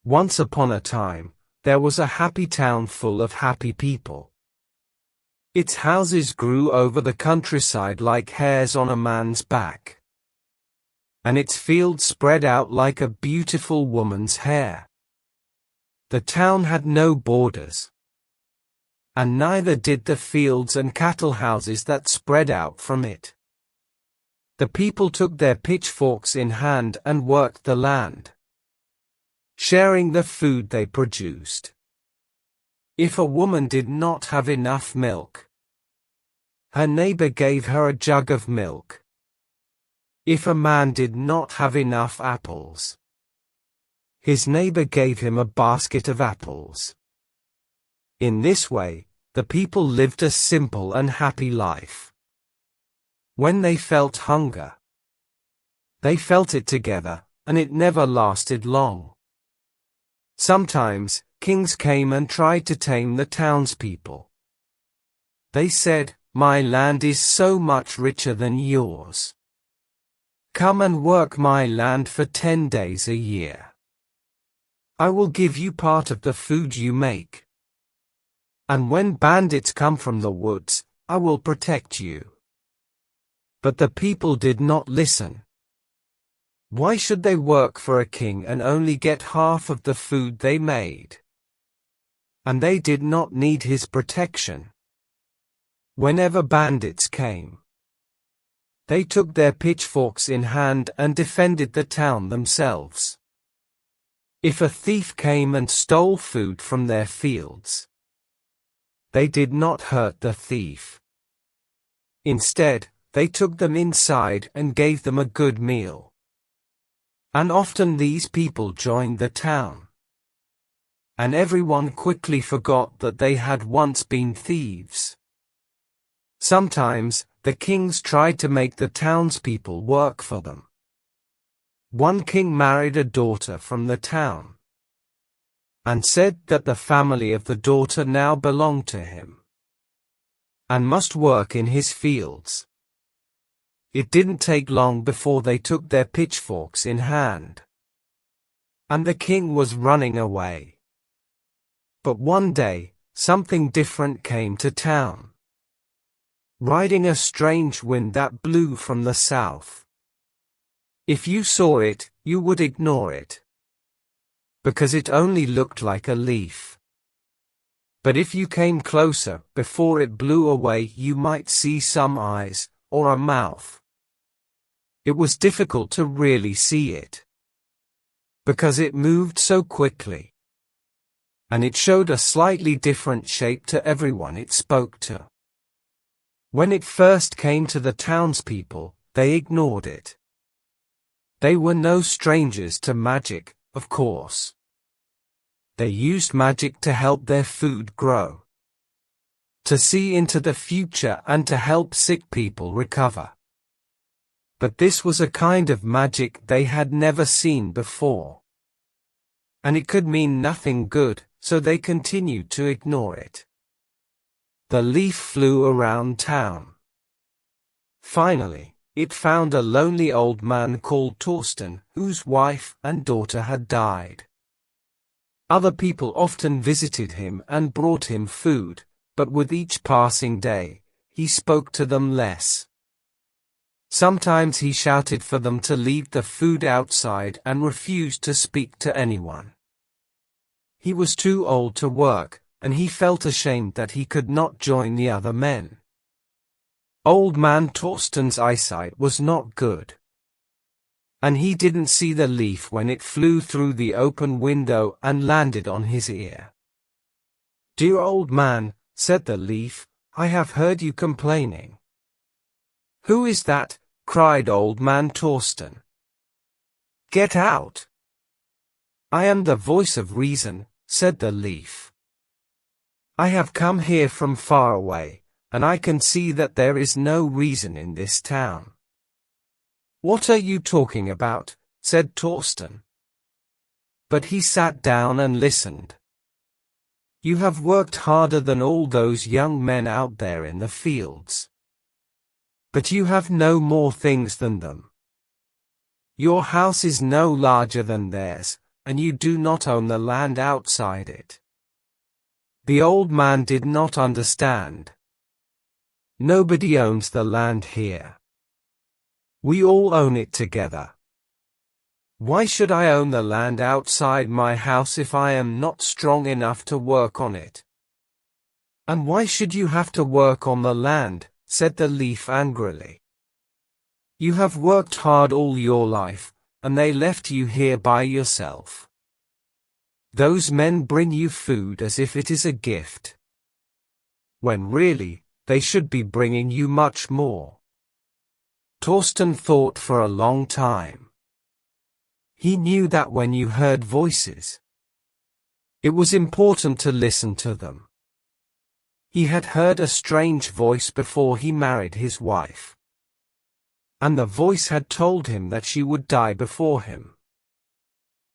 Once upon a time, there was a happy town full of happy people. Its houses grew over the countryside like hairs on a man's back. And its fields spread out like a beautiful woman's hair. The town had no borders. And neither did the fields and cattle houses that spread out from it. The people took their pitchforks in hand and worked the land, sharing the food they produced. If a woman did not have enough milk, her neighbor gave her a jug of milk. If a man did not have enough apples, his neighbor gave him a basket of apples. In this way, the people lived a simple and happy life. When they felt hunger, they felt it together, and it never lasted long. Sometimes, kings came and tried to tame the townspeople. They said, "My land is so much richer than yours. Come and work my land for 10 days a year. I will give you part of the food you make. And when bandits come from the woods, I will protect you." But the people did not listen. Why should they work for a king and only get half of the food they made? And they did not need his protection. Whenever bandits came, they took their pitchforks in hand and defended the town themselves. If a thief came and stole food from their fields, they did not hurt the thief. Instead, they took them inside and gave them a good meal. And often these people joined the town. And everyone quickly forgot that they had once been thieves. Sometimes, the kings tried to make the townspeople work for them. One king married a daughter from the town, and said that the family of the daughter now belonged to him, and must work in his fields. It didn't take long before they took their pitchforks in hand, and the king was running away. But one day, something different came to town, riding a strange wind that blew from the south. If you saw it, you would ignore it, because it only looked like a leaf. But if you came closer, before it blew away, you might see some eyes, or a mouth. It was difficult to really see it, because it moved so quickly, and it showed a slightly different shape to everyone it spoke to. When it first came to the townspeople, they ignored it. They were no strangers to magic, of course. They used magic to help their food grow, to see into the future and to help sick people recover. But this was a kind of magic they had never seen before. And it could mean nothing good, so they continued to ignore it. The leaf flew around town. Finally, it found a lonely old man called Torsten, whose wife and daughter had died. Other people often visited him and brought him food, but with each passing day, he spoke to them less. Sometimes he shouted for them to leave the food outside and refused to speak to anyone. He was too old to work, and he felt ashamed that he could not join the other men. Old man Torsten's eyesight was not good, and he didn't see the leaf when it flew through the open window and landed on his ear. "Dear old man," said the leaf, "I have heard you complaining." "Who is that?" cried old man Torsten. "Get out." "I am the voice of reason," said the leaf. "I have come here from far away, and I can see that there is no reason in this town." "What are you talking about?" said Torsten. But he sat down and listened. "You have worked harder than all those young men out there in the fields. But you have no more things than them. Your house is no larger than theirs, and you do not own the land outside it." The old man did not understand. "Nobody owns the land here. We all own it together. Why should I own the land outside my house if I am not strong enough to work on it?" "And why should you have to work on the land?" said the leaf angrily. "You have worked hard all your life, and they left you here by yourself. Those men bring you food as if it is a gift, when really, they should be bringing you much more." Torsten thought for a long time. He knew that when you heard voices, it was important to listen to them. He had heard a strange voice before he married his wife, and the voice had told him that she would die before him.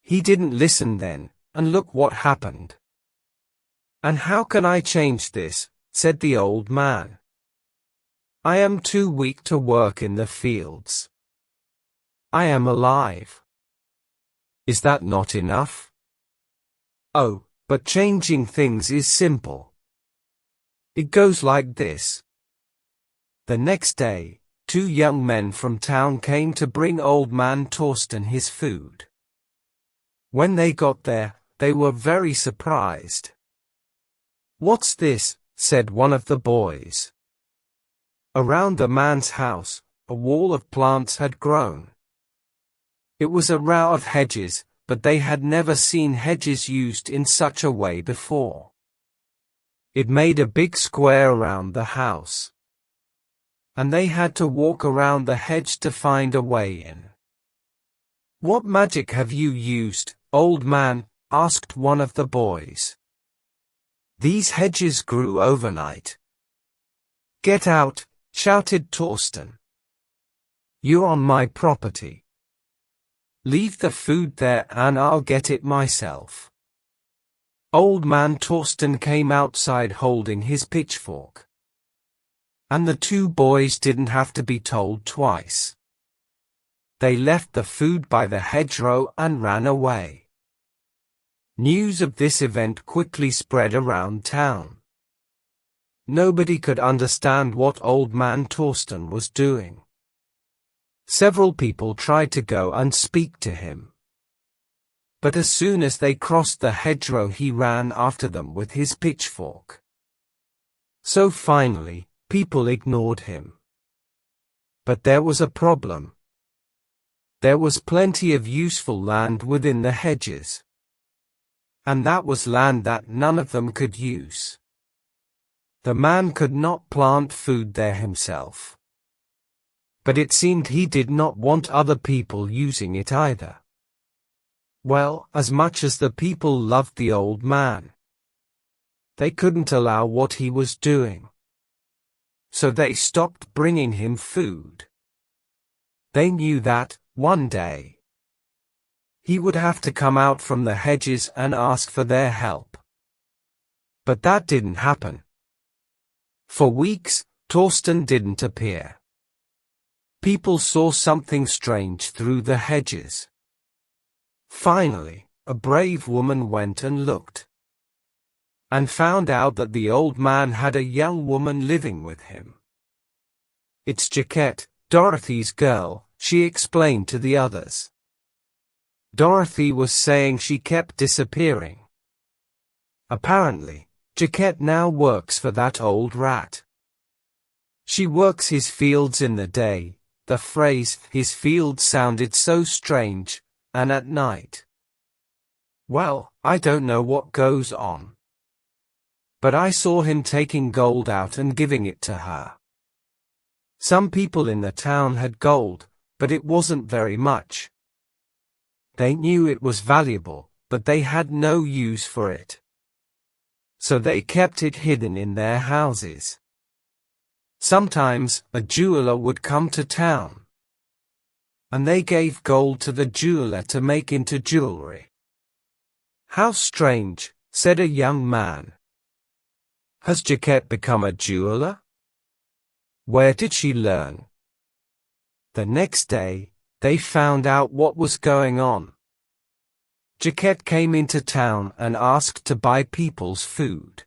He didn't listen then, and look what happened. "And how can I change this?" said the old man. "I am too weak to work in the fields. I am alive. Is that not enough? Oh, but changing things is simple. It goes like this." The next day, 2 young men from town came to bring old man Torsten his food. When they got there, they were very surprised. "What's this?" said one of the boys. Around the man's house, a wall of plants had grown. It was a row of hedges, but they had never seen hedges used in such a way before. It made a big square around the house, and they had to walk around the hedge to find a way in. "What magic have you used, old man?" asked one of the boys. "These hedges grew overnight." "Get out!" shouted Torsten. "You're on my property. Leave the food there and I'll get it myself." Old man Torsten came outside holding his pitchfork. And the 2 boys didn't have to be told twice. They left the food by the hedgerow and ran away. News of this event quickly spread around town. Nobody could understand what old man Torsten was doing. Several people tried to go and speak to him, but as soon as they crossed the hedgerow he ran after them with his pitchfork. So finally, people ignored him. But there was a problem. There was plenty of useful land within the hedges, and that was land that none of them could use. The man could not plant food there himself, but it seemed he did not want other people using it either. Well, as much as the people loved the old man, they couldn't allow what he was doing. So they stopped bringing him food. They knew that, one day, he would have to come out from the hedges and ask for their help. But that didn't happen. For weeks, Torsten didn't appear. People saw something strange through the hedges. Finally, a brave woman went and looked, and found out that the old man had a young woman living with him. "It's Jaquette, Dorothy's girl," she explained to the others. Dorothy was saying she kept disappearing. Apparently, Jaquette now works for that old rat. She works his fields in the day. The phrase, his fields, sounded so strange, and at night. Well, I don't know what goes on, but I saw him taking gold out and giving it to her. Some people in the town had gold, but it wasn't very much. They knew it was valuable, but they had no use for it. So they kept it hidden in their houses. Sometimes, a jeweler would come to town, and they gave gold to the jeweler to make into jewelry. "How strange," said a young man. "Has Jaquette become a jeweler? Where did she learn?" The next day, they found out what was going on. Jaquette came into town and asked to buy people's food.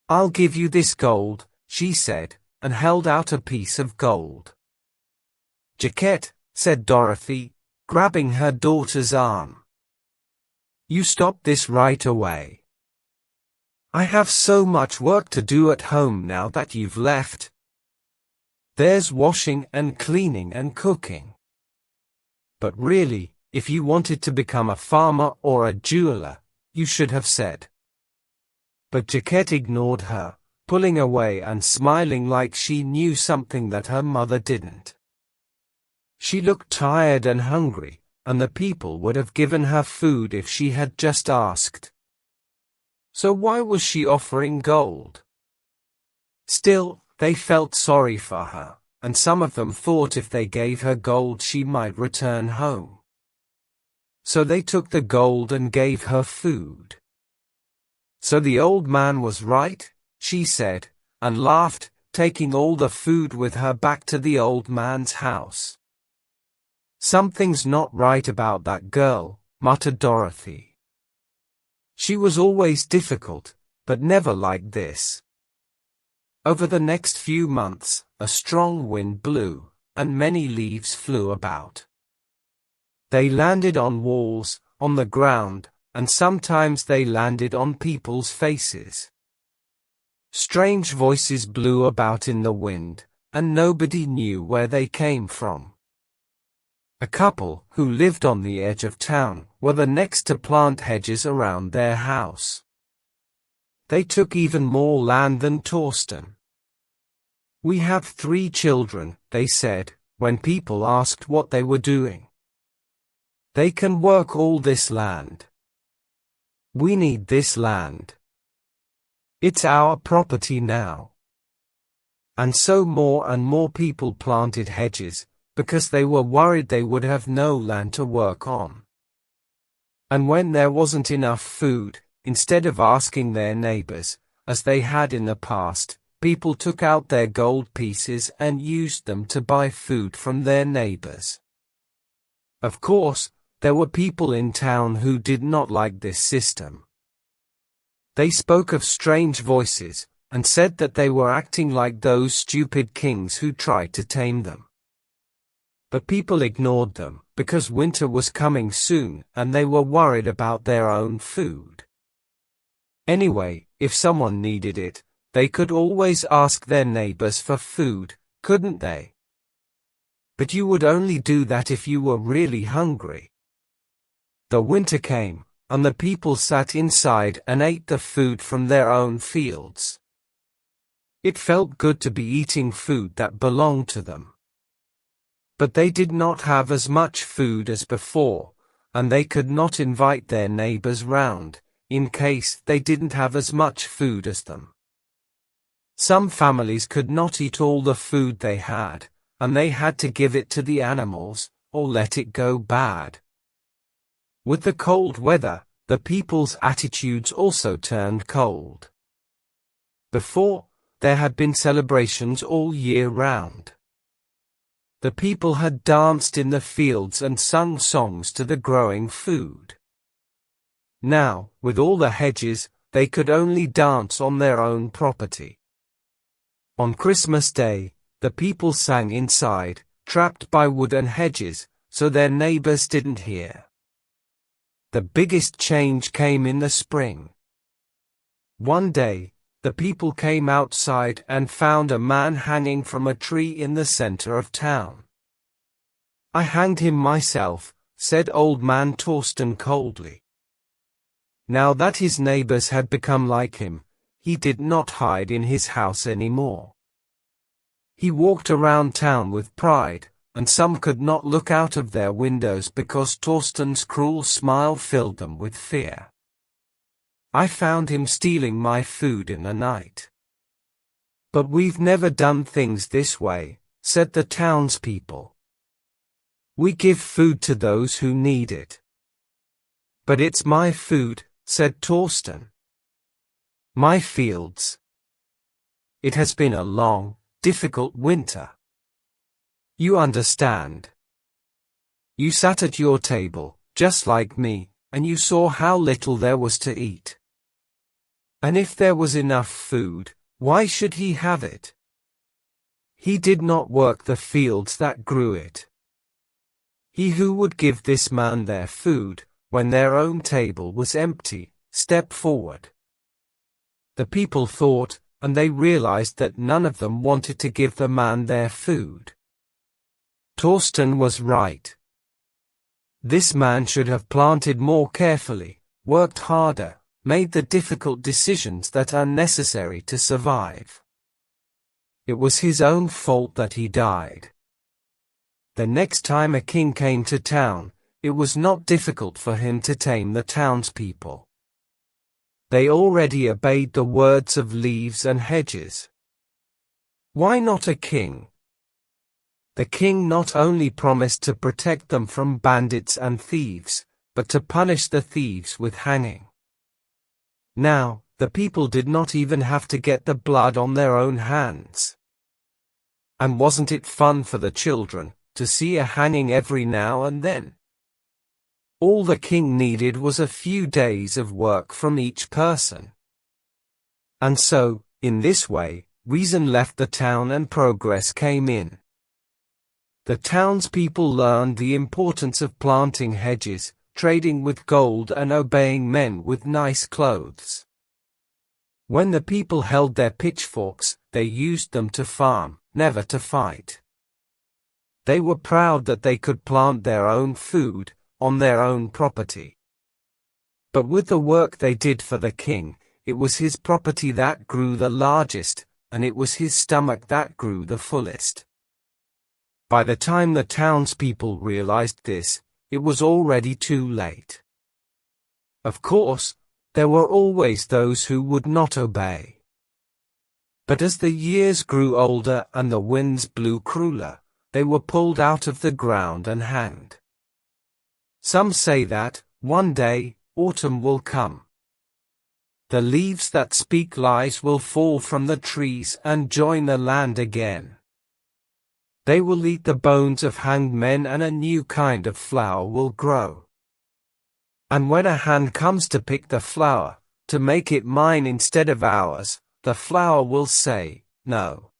"I'll give you this gold," she said, and held out a piece of gold. "Jaquette," said Dorothy, grabbing her daughter's arm. "You stop this right away. I have so much work to do at home now that you've left. There's washing and cleaning and cooking. But really, if you wanted to become a farmer or a jeweler, you should have said." But Jaquette ignored her, pulling away and smiling like she knew something that her mother didn't. She looked tired and hungry, and the people would have given her food if she had just asked. So why was she offering gold? Still, they felt sorry for her, and some of them thought if they gave her gold she might return home. So they took the gold and gave her food. "So the old man was right," she said, and laughed, taking all the food with her back to the old man's house. "Something's not right about that girl," muttered Dorothy. "She was always difficult, but never like this." Over the next few months, a strong wind blew, and many leaves flew about. They landed on walls, on the ground, and sometimes they landed on people's faces. Strange voices blew about in the wind, and nobody knew where they came from. A couple, who lived on the edge of town, were the next to plant hedges around their house. They took even more land than Torsten. "We have 3 children," they said, when people asked what they were doing. "They can work all this land. We need this land. It's our property now." And so more and more people planted hedges, because they were worried they would have no land to work on. And when there wasn't enough food, instead of asking their neighbors, as they had in the past, people took out their gold pieces and used them to buy food from their neighbors. Of course, there were people in town who did not like this system. They spoke of strange voices, and said that they were acting like those stupid kings who tried to tame them. But people ignored them, because winter was coming soon and they were worried about their own food. Anyway, if someone needed it, they could always ask their neighbors for food, couldn't they? But you would only do that if you were really hungry. The winter came, and the people sat inside and ate the food from their own fields. It felt good to be eating food that belonged to them. But they did not have as much food as before, and they could not invite their neighbors round, in case they didn't have as much food as them. Some families could not eat all the food they had, and they had to give it to the animals, or let it go bad. With the cold weather, the people's attitudes also turned cold. Before, there had been celebrations all year round. The people had danced in the fields and sung songs to the growing food. Now, with all the hedges, they could only dance on their own property. On Christmas Day, the people sang inside, trapped by wooden hedges, so their neighbors didn't hear. The biggest change came in the spring. One day, the people came outside and found a man hanging from a tree in the center of town. "I hanged him myself," said Old Man Torsten coldly. Now that his neighbors had become like him, he did not hide in his house anymore. He walked around town with pride, and some could not look out of their windows because Torsten's cruel smile filled them with fear. "I found him stealing my food in the night." "But we've never done things this way," said the townspeople. "We give food to those who need it." "But it's my food," said Torsten. "My fields. It has been a long, difficult winter. You understand. You sat at your table, just like me, and you saw how little there was to eat. And if there was enough food, why should he have it? He did not work the fields that grew it. He who would give this man their food, when their own table was empty, step forward. The people thought, and they realized that none of them wanted to give the man their food. Torsten was right. This man should have planted more carefully, worked harder, made the difficult decisions that are necessary to survive. It was his own fault that he died. The next time a king came to town, it was not difficult for him to tame the townspeople. They already obeyed the words of Leaves and Hedges. Why not a king? The king not only promised to protect them from bandits and thieves, but to punish the thieves with hanging. Now, the people did not even have to get the blood on their own hands. And wasn't it fun for the children to see a hanging every now and then? All the king needed was a few days of work from each person. And so, in this way, reason left the town and progress came in. The townspeople learned the importance of planting hedges, trading with gold and obeying men with nice clothes. When the people held their pitchforks, they used them to farm, never to fight. They were proud that they could plant their own food, on their own property. But with the work they did for the king, it was his property that grew the largest, and it was his stomach that grew the fullest. By the time the townspeople realized this, it was already too late. Of course, there were always those who would not obey. But as the years grew older and the winds blew crueler, they were pulled out of the ground and hanged. Some say that, one day, autumn will come. The leaves that speak lies will fall from the trees and join the land again. They will eat the bones of hanged men and a new kind of flower will grow. And when a hand comes to pick the flower, to make it mine instead of ours, the flower will say, no.